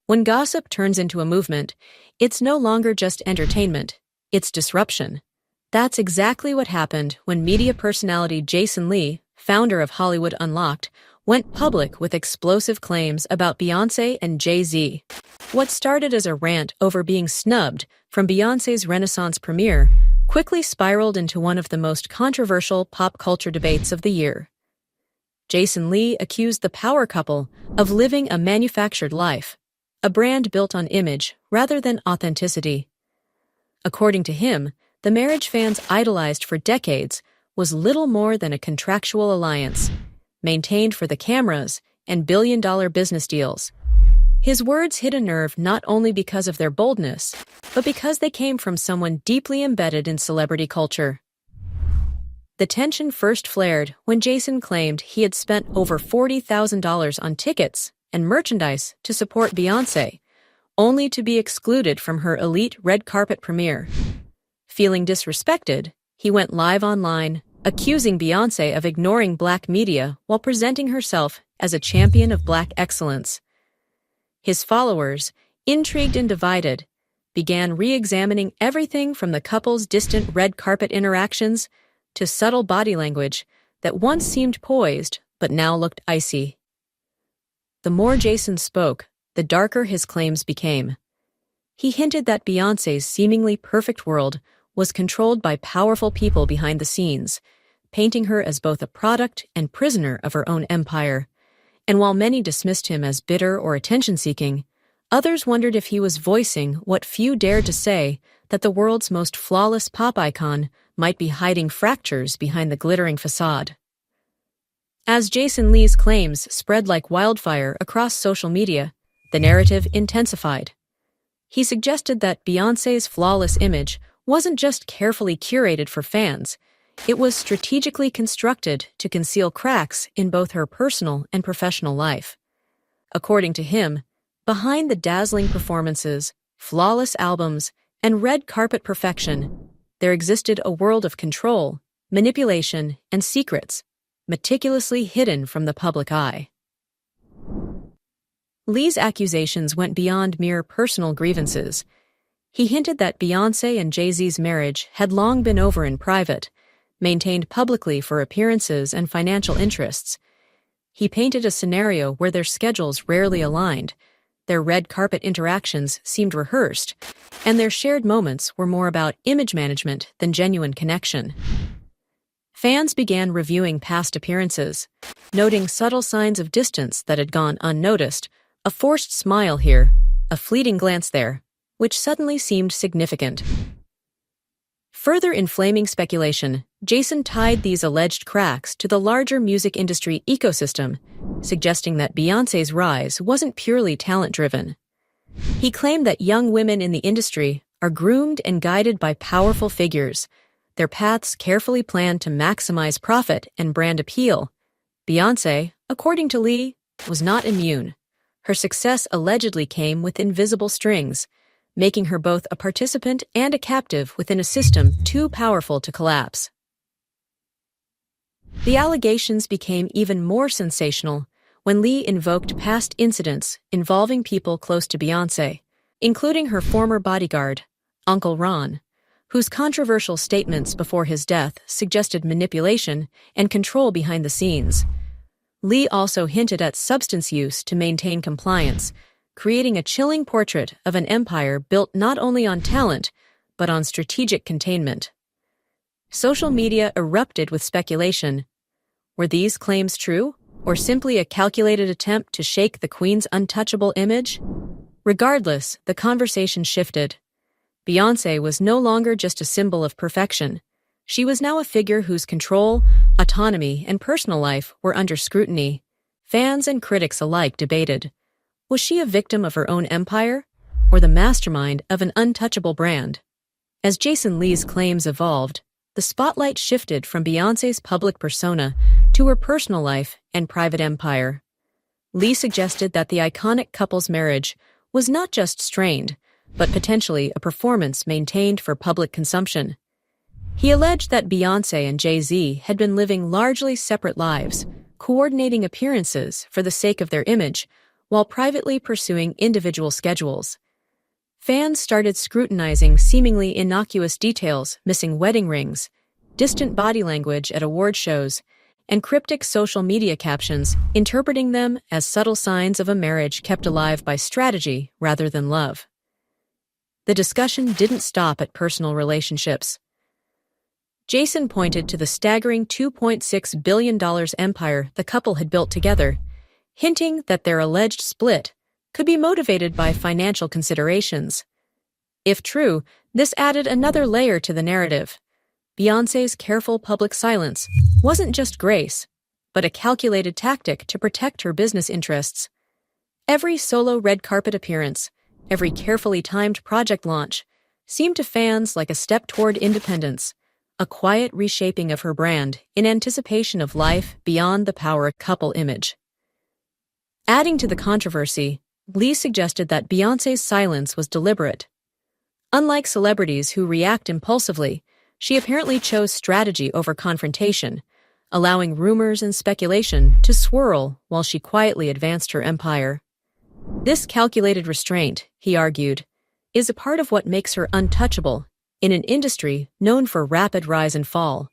When gossip turns into a movement, it's no longer just entertainment, it's disruption. That's exactly what happened when media personality Jason Lee, founder of Hollywood Unlocked, went public with explosive claims about Beyoncé and Jay-Z. What started as a rant over being snubbed from Beyoncé's Renaissance premiere quickly spiraled into one of the most controversial pop culture debates of the year. Jason Lee accused the power couple of living a manufactured life, a brand built on image rather than authenticity. According to him, the marriage fans idolized for decades was little more than a contractual alliance, maintained for the cameras and billion-dollar business deals. His words hit a nerve not only because of their boldness, but because they came from someone deeply embedded in celebrity culture. The tension first flared when Jason claimed he had spent over $40,000 on tickets and merchandise to support Beyoncé, only to be excluded from her elite red carpet premiere. Feeling disrespected, he went live online, accusing Beyoncé of ignoring black media while presenting herself as a champion of black excellence. His followers, intrigued and divided, began re-examining everything from the couple's distant red carpet interactions to subtle body language that once seemed poised but now looked icy. The more Jason spoke, the darker his claims became. He hinted that Beyoncé's seemingly perfect world was controlled by powerful people behind the scenes, painting her as both a product and prisoner of her own empire. And while many dismissed him as bitter or attention-seeking, others wondered if he was voicing what few dared to say, that the world's most flawless pop icon might be hiding fractures behind the glittering facade. As Jason Lee's claims spread like wildfire across social media, the narrative intensified. He suggested that Beyoncé's flawless image wasn't just carefully curated for fans, it was strategically constructed to conceal cracks in both her personal and professional life. According to him, behind the dazzling performances, flawless albums, and red carpet perfection, there existed a world of control, manipulation, and secrets, meticulously hidden from the public eye. Lee's accusations went beyond mere personal grievances. He hinted that Beyoncé and Jay-Z's marriage had long been over in private, maintained publicly for appearances and financial interests. He painted a scenario where their schedules rarely aligned, their red carpet interactions seemed rehearsed, and their shared moments were more about image management than genuine connection. Fans began reviewing past appearances, noting subtle signs of distance that had gone unnoticed, a forced smile here, a fleeting glance there, which suddenly seemed significant. Further inflaming speculation, Jason tied these alleged cracks to the larger music industry ecosystem, suggesting that Beyoncé's rise wasn't purely talent-driven. He claimed that young women in the industry are groomed and guided by powerful figures, their paths carefully planned to maximize profit and brand appeal. Beyoncé, according to Lee, was not immune. Her success allegedly came with invisible strings, making her both a participant and a captive within a system too powerful to collapse. The allegations became even more sensational when Lee invoked past incidents involving people close to Beyoncé, including her former bodyguard, Uncle Ron, whose controversial statements before his death suggested manipulation and control behind the scenes. Lee also hinted at substance use to maintain compliance, creating a chilling portrait of an empire built not only on talent, but on strategic containment. Social media erupted with speculation. Were these claims true, or simply a calculated attempt to shake the Queen's untouchable image? Regardless, the conversation shifted. Beyoncé was no longer just a symbol of perfection. She was now a figure whose control, autonomy, and personal life were under scrutiny. Fans and critics alike debated. Was she a victim of her own empire, or the mastermind of an untouchable brand? As Jason Lee's claims evolved, the spotlight shifted from Beyoncé's public persona to her personal life and private empire. Lee suggested that the iconic couple's marriage was not just strained, but potentially a performance maintained for public consumption. He alleged that Beyoncé and Jay-Z had been living largely separate lives, coordinating appearances for the sake of their image, while privately pursuing individual schedules. Fans started scrutinizing seemingly innocuous details, missing wedding rings, distant body language at award shows, and cryptic social media captions, interpreting them as subtle signs of a marriage kept alive by strategy rather than love. The discussion didn't stop at personal relationships. Jason pointed to the staggering $2.6 billion empire the couple had built together, hinting that their alleged split could be motivated by financial considerations. If true, this added another layer to the narrative. Beyoncé's careful public silence wasn't just grace, but a calculated tactic to protect her business interests. Every solo red carpet appearance, every carefully timed project launch, seemed to fans like a step toward independence, a quiet reshaping of her brand in anticipation of life beyond the power couple image. Adding to the controversy, Lee suggested that Beyoncé's silence was deliberate. Unlike celebrities who react impulsively, she apparently chose strategy over confrontation, allowing rumors and speculation to swirl while she quietly advanced her empire. This calculated restraint, he argued, is a part of what makes her untouchable in an industry known for rapid rise and fall.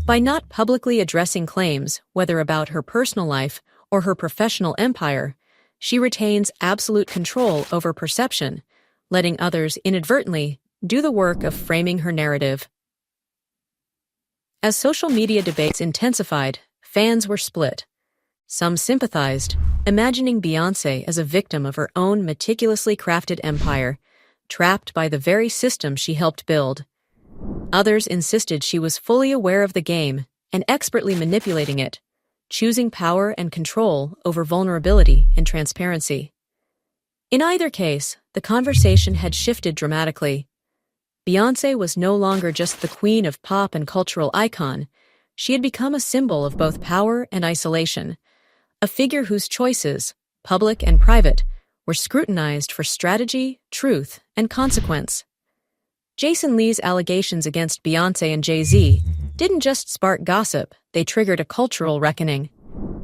By not publicly addressing claims, whether about her personal life or her professional empire, she retains absolute control over perception, letting others inadvertently do the work of framing her narrative. As social media debates intensified, fans were split. Some sympathized, imagining Beyoncé as a victim of her own meticulously crafted empire, trapped by the very system she helped build. Others insisted she was fully aware of the game and expertly manipulating it, choosing power and control over vulnerability and transparency. In either case, the conversation had shifted dramatically. Beyoncé was no longer just the queen of pop and cultural icon. She had become a symbol of both power and isolation, a figure whose choices, public and private, were scrutinized for strategy, truth, and consequence. Jason Lee's allegations against Beyoncé and Jay-Z didn't just spark gossip, they triggered a cultural reckoning.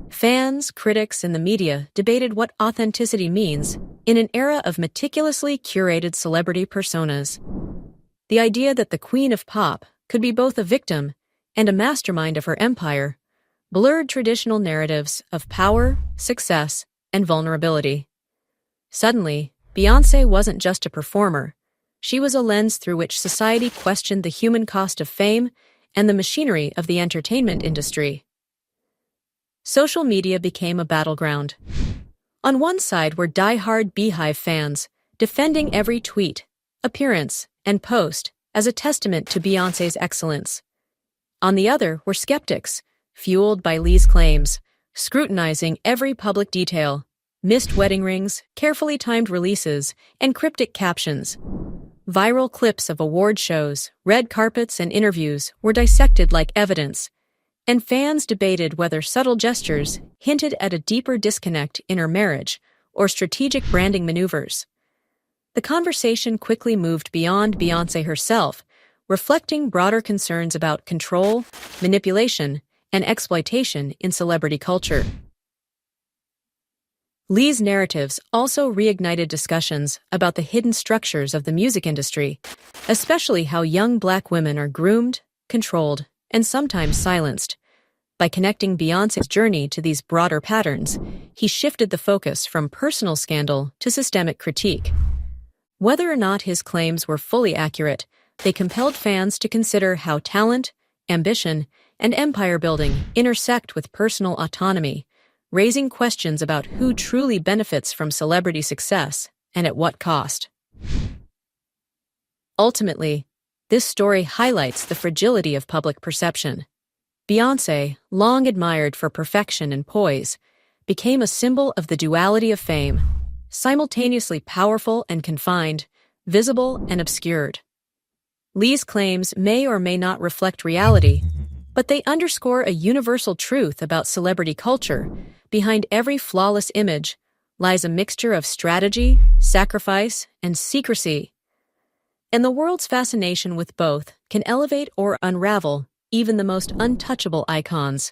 Fans, critics, and the media debated what authenticity means in an era of meticulously curated celebrity personas. The idea that the queen of pop could be both a victim and a mastermind of her empire blurred traditional narratives of power, success, and vulnerability. Suddenly, Beyoncé wasn't just a performer. She was a lens through which society questioned the human cost of fame and the machinery of the entertainment industry. Social media became a battleground. On one side were die-hard Beehive fans, defending every tweet, appearance, and post as a testament to Beyoncé's excellence. On the other were skeptics, fueled by Lee's claims, scrutinizing every public detail, missed wedding rings, carefully timed releases, and cryptic captions. Viral clips of award shows, red carpets, and interviews were dissected like evidence, and fans debated whether subtle gestures hinted at a deeper disconnect in her marriage or strategic branding maneuvers. The conversation quickly moved beyond Beyoncé herself, reflecting broader concerns about control, manipulation, and exploitation in celebrity culture. Lee's narratives also reignited discussions about the hidden structures of the music industry, especially how young Black women are groomed, controlled, and sometimes silenced. By connecting Beyoncé's journey to these broader patterns, he shifted the focus from personal scandal to systemic critique. Whether or not his claims were fully accurate, they compelled fans to consider how talent, ambition, and empire building intersect with personal autonomy, raising questions about who truly benefits from celebrity success and at what cost. Ultimately, this story highlights the fragility of public perception. Beyoncé, long admired for perfection and poise, became a symbol of the duality of fame, simultaneously powerful and confined, visible and obscured. Lee's claims may or may not reflect reality, but they underscore a universal truth about celebrity culture. Behind every flawless image lies a mixture of strategy, sacrifice, and secrecy. And the world's fascination with both can elevate or unravel even the most untouchable icons.